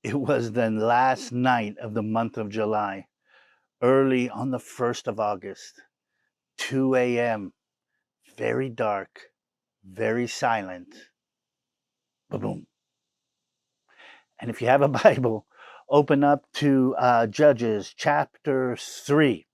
It was the last night of the month of July, early on the 1st of August, 2 a.m., very dark, very silent. Boom. And if you have a Bible, open up to Judges chapter 3.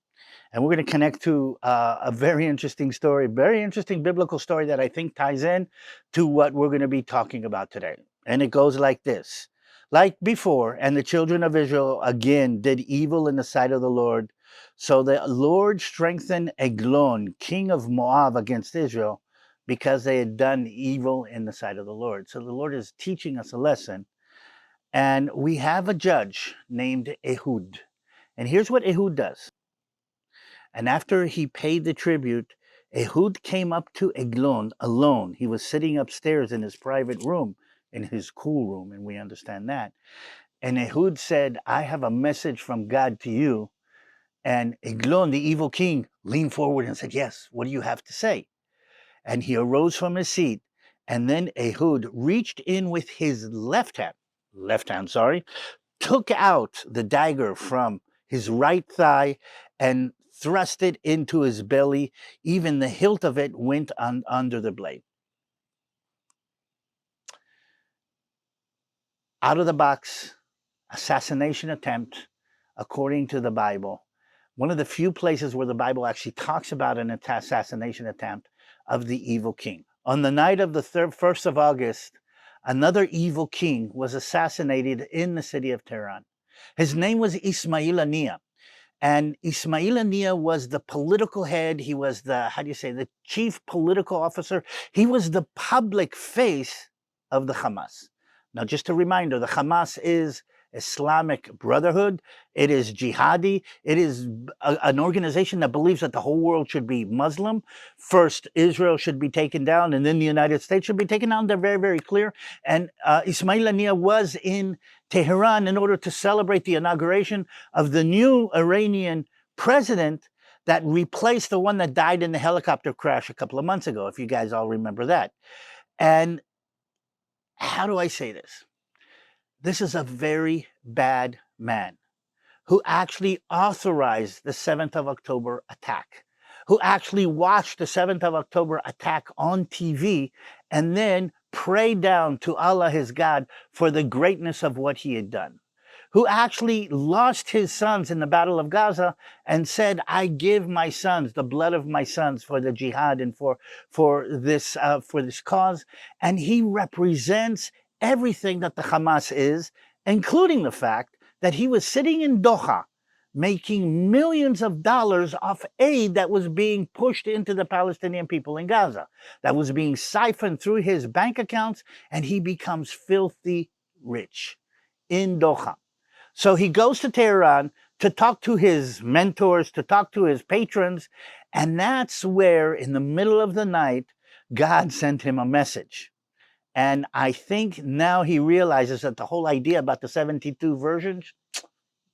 And we're going to connect to a very interesting story, very interesting biblical story that I think ties in to what we're going to be talking about today. And it goes like this. Like before, and the children of Israel again did evil in the sight of the Lord. So the Lord strengthened Eglon, king of Moab, against Israel because they had done evil in the sight of the Lord. So the Lord is teaching us a lesson. And we have a judge named Ehud. And here's what Ehud does. And after he paid the tribute, Ehud came up to Eglon alone. He was sitting upstairs in his private room, in his cool room, and we understand that. And Ehud said, I have a message from God to you. And Eglon, the evil king, leaned forward and said, yes, what do you have to say? And he arose from his seat. And then Ehud reached in with his left hand, took out the dagger from his right thigh and thrust it into his belly. Even the hilt of it went under the blade. Out of the box, assassination attempt, according to the Bible. One of the few places where the Bible actually talks about an assassination attempt of the evil king. On the night of the 1st of August, another evil king was assassinated in the city of Tehran. His name was Ismail Haniyeh. And Ismail Haniyeh was the political head. He was the chief political officer. He was the public face of the Hamas. Now, just a reminder, the Hamas is Islamic Brotherhood. It is jihadi. It is an organization that believes that the whole world should be Muslim. First, Israel should be taken down, and then the United States should be taken down. They're very, very clear. And Ismail Haniyeh was in Tehran in order to celebrate the inauguration of the new Iranian president that replaced the one that died in the helicopter crash a couple of months ago, if you guys all remember that. And how do I say this? This is a very bad man who actually authorized the 7th of October attack, who actually watched the 7th of October attack on TV and then prayed down to Allah, his God, for the greatness of what he had done, who actually lost his sons in the Battle of Gaza and said, I give my sons, the blood of my sons, for the jihad and for this cause. And he represents everything that the Hamas is, including the fact that he was sitting in Doha making millions of dollars off aid that was being pushed into the Palestinian people in Gaza, that was being siphoned through his bank accounts, and he becomes filthy rich in Doha. So he goes to Tehran to talk to his mentors, to talk to his patrons, and that's where, in the middle of the night, God sent him a message. And I think now he realizes that the whole idea about the 72 versions,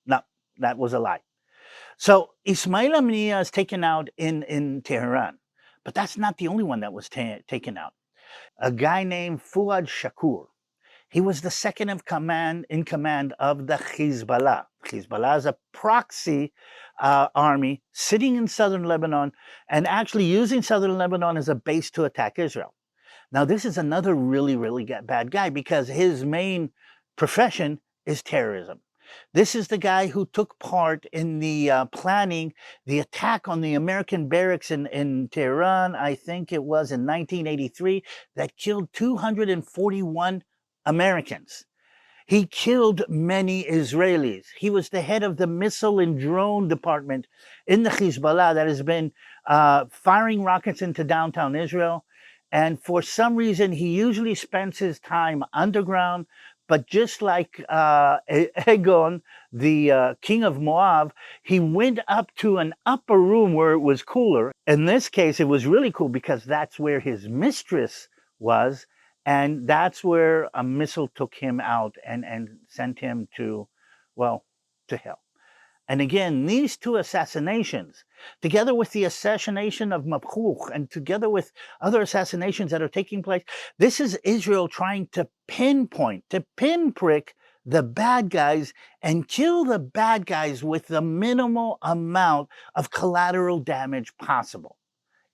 no, that was a lie. So Ismail Haniyeh is taken out in Tehran, but that's not the only one that was taken out. A guy named Fuad Shakur. He was the second in command of the Hezbollah. Hezbollah is a proxy army sitting in southern Lebanon and actually using southern Lebanon as a base to attack Israel. Now, this is another really, really bad guy because his main profession is terrorism. This is the guy who took part in the planning the attack on the American barracks in Tehran, I think it was in 1983, that killed 241 Americans. He killed many Israelis. He was the head of the missile and drone department in the Hezbollah that has been firing rockets into downtown Israel. And for some reason, he usually spends his time underground. But just like Eglon, the king of Moab, he went up to an upper room where it was cooler. In this case, it was really cool because that's where his mistress was. And that's where a missile took him out and sent him to hell. And again, these two assassinations, together with the assassination of Mabhouch and together with other assassinations that are taking place, this is Israel trying to pinprick the bad guys and kill the bad guys with the minimal amount of collateral damage possible.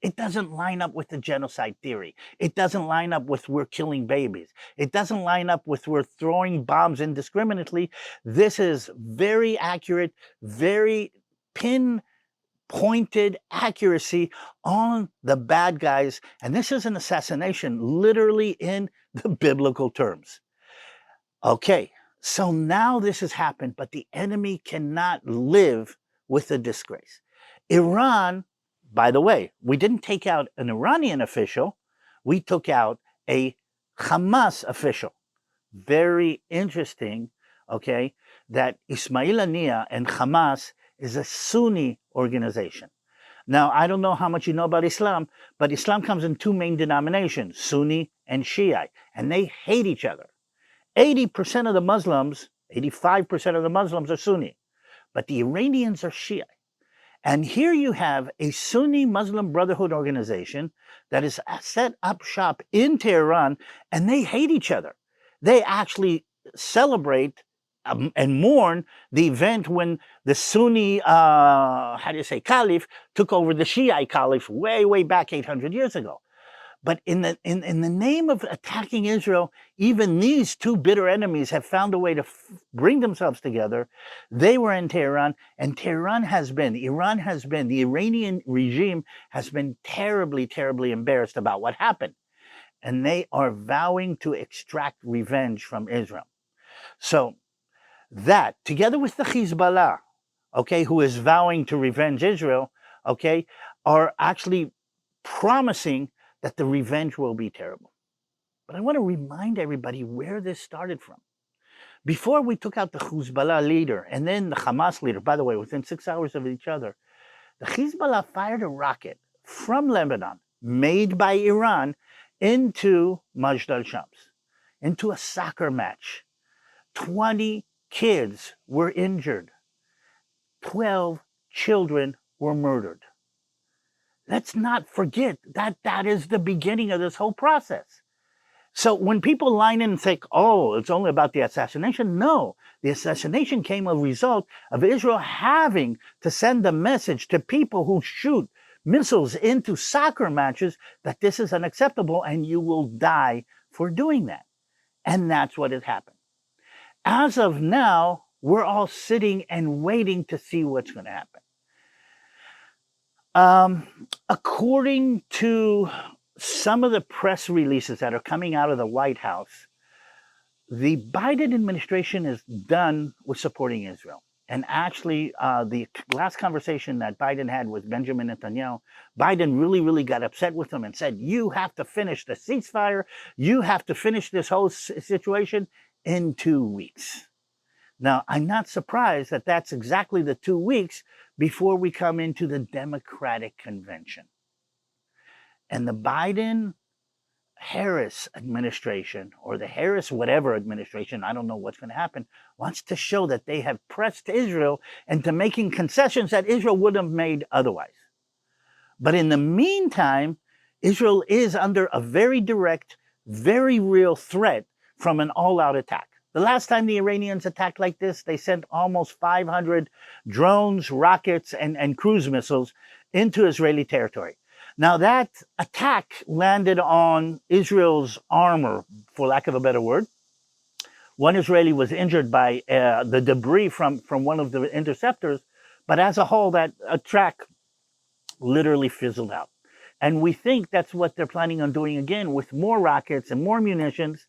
It doesn't line up with the genocide theory. It doesn't line up with we're killing babies. It doesn't line up with we're throwing bombs indiscriminately. This is very accurate, very pinpointed accuracy on the bad guys. And this is an assassination, literally in the biblical terms. Okay, so now this has happened, but the enemy cannot live with the disgrace. Iran, by the way, we didn't take out an Iranian official, we took out a Hamas official. Very interesting, okay, that Ismail Haniyeh and Hamas is a Sunni organization. Now, I don't know how much you know about Islam, but Islam comes in two main denominations, Sunni and Shiite, and they hate each other. 80% of the Muslims, 85% of the Muslims are Sunni, but the Iranians are Shia. And here you have a Sunni Muslim Brotherhood organization that is set up shop in Tehran, and they hate each other. They actually celebrate and mourn the event when the Sunni, caliph took over the Shiite caliph way back 800 years ago. But in the name of attacking Israel, even these two bitter enemies have found a way to bring themselves together. They were in Tehran, and Iran has been, the Iranian regime has been terribly, terribly embarrassed about what happened. And they are vowing to extract revenge from Israel. So that, together with the Hezbollah, okay, who is vowing to revenge Israel, okay, are actually promising that the revenge will be terrible. But I want to remind everybody where this started from. Before we took out the Hezbollah leader and then the Hamas leader, by the way, within 6 hours of each other, the Hezbollah fired a rocket from Lebanon, made by Iran, into Majd al-Shams, into a soccer match. 20 kids were injured. 12 children were murdered. Let's not forget that that is the beginning of this whole process. So when people line in and think, oh, it's only about the assassination, no. The assassination came as a result of Israel having to send a message to people who shoot missiles into soccer matches that this is unacceptable and you will die for doing that. And that's what has happened. As of now, we're all sitting and waiting to see what's going to happen. According to some of the press releases that are coming out of the White House, the Biden administration is done with supporting Israel. And actually, the last conversation that Biden had with Benjamin Netanyahu, Biden really got upset with him and said, you have to finish the ceasefire. You have to finish this whole situation in 2 weeks. Now, I'm not surprised that that's exactly the 2 weeks before we come into the Democratic convention. And the Biden-Harris administration, or the Harris whatever administration, I don't know what's going to happen, wants to show that they have pressed Israel into making concessions that Israel would have made otherwise. But in the meantime, Israel is under a very direct, very real threat from an all-out attack. The last time the Iranians attacked like this, they sent almost 500 drones, rockets, and cruise missiles into Israeli territory. Now, that attack landed on Israel's armor, for lack of a better word. One Israeli was injured by the debris from one of the interceptors, but as a whole, that attack literally fizzled out. And we think that's what they're planning on doing again with more rockets and more munitions.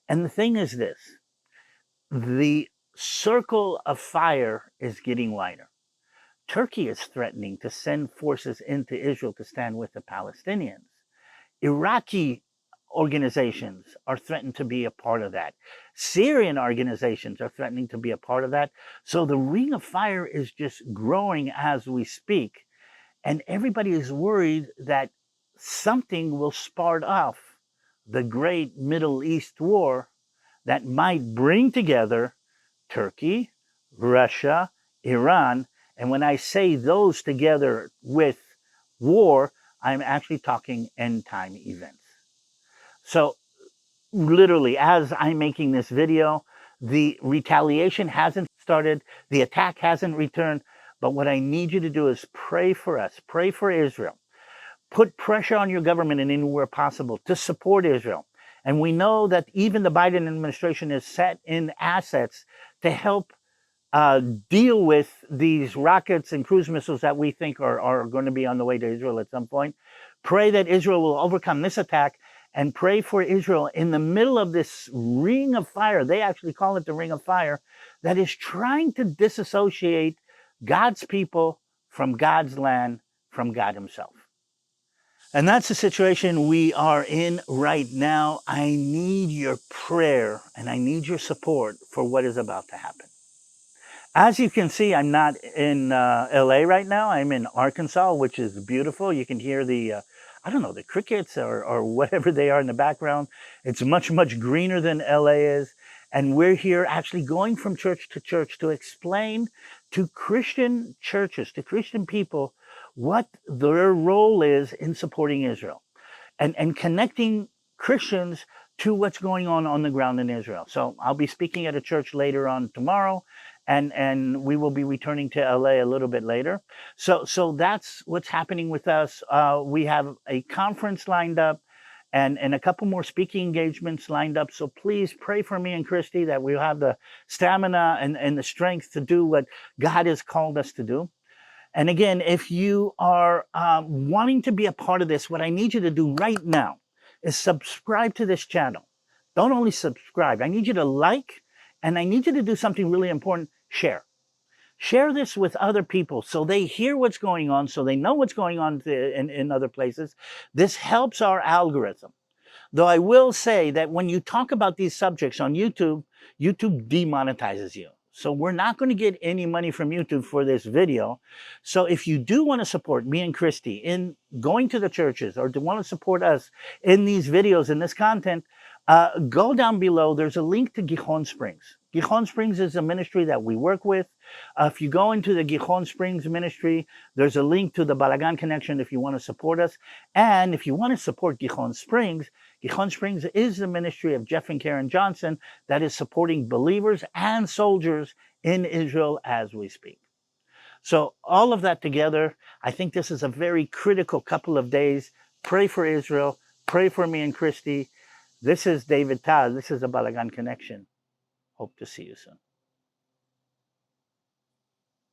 And the thing is this. The circle of fire is getting wider. Turkey is threatening to send forces into Israel to stand with the Palestinians. Iraqi organizations are threatened to be a part of that. Syrian organizations are threatening to be a part of that. So the ring of fire is just growing as we speak. And everybody is worried that something will spark off the great Middle East war that might bring together Turkey, Russia, Iran. And when I say those together with war, I'm actually talking end-time events. So literally, as I'm making this video, The retaliation hasn't started. The attack hasn't returned. But what I need you to do is pray for us. Pray for Israel. Put pressure on your government and anywhere possible to support Israel. And we know that even the Biden administration is set in assets to help deal with these rockets and cruise missiles that we think are going to be on the way to Israel at some point. Pray that Israel will overcome this attack, and pray for Israel in the middle of this ring of fire. They actually call it the ring of fire, that is trying to disassociate God's people from God's land, from God himself. And that's the situation we are in right now. I need your prayer and I need your support for what is about to happen. As you can see, I'm not in LA right now. I'm in Arkansas, which is beautiful. You can hear the, I don't know, the crickets or whatever they are in the background. It's much, much greener than LA is. And we're here actually going from church to explain to Christian churches, to Christian people, what their role is in supporting Israel and connecting Christians to what's going on the ground in Israel. So I'll be speaking at a church later on tomorrow, and we will be returning to LA a little bit later. So that's what's happening with us. We have a conference lined up and a couple more speaking engagements lined up. So please pray for me and Christy that we'll have the stamina and the strength to do what God has called us to do. And again, if you are wanting to be a part of this, what I need you to do right now is subscribe to this channel. Don't only subscribe. I need you to like, and I need you to do something really important, share. Share this with other people so they hear what's going on, so they know what's going on in other places. This helps our algorithm. Though I will say that when you talk about these subjects on YouTube, YouTube demonetizes you. So we're not going to get any money from YouTube for this video. So if you do want to support me and Christy in going to the churches, or to want to support us in these videos and this content, go down below. There's a link to Gijón Springs. Gijón Springs is a ministry that we work with. If you go into the Gijón Springs ministry, there's a link to the Balagan connection if you want to support us. And if you want to support Gijón Springs is the ministry of Jeff and Karen Johnson that is supporting believers and soldiers in Israel as we speak. So all of that together, I think this is a very critical couple of days. Pray for Israel. Pray for me and Christy. This is DaviD TaL. This is a Balagan Connection. Hope to see you soon.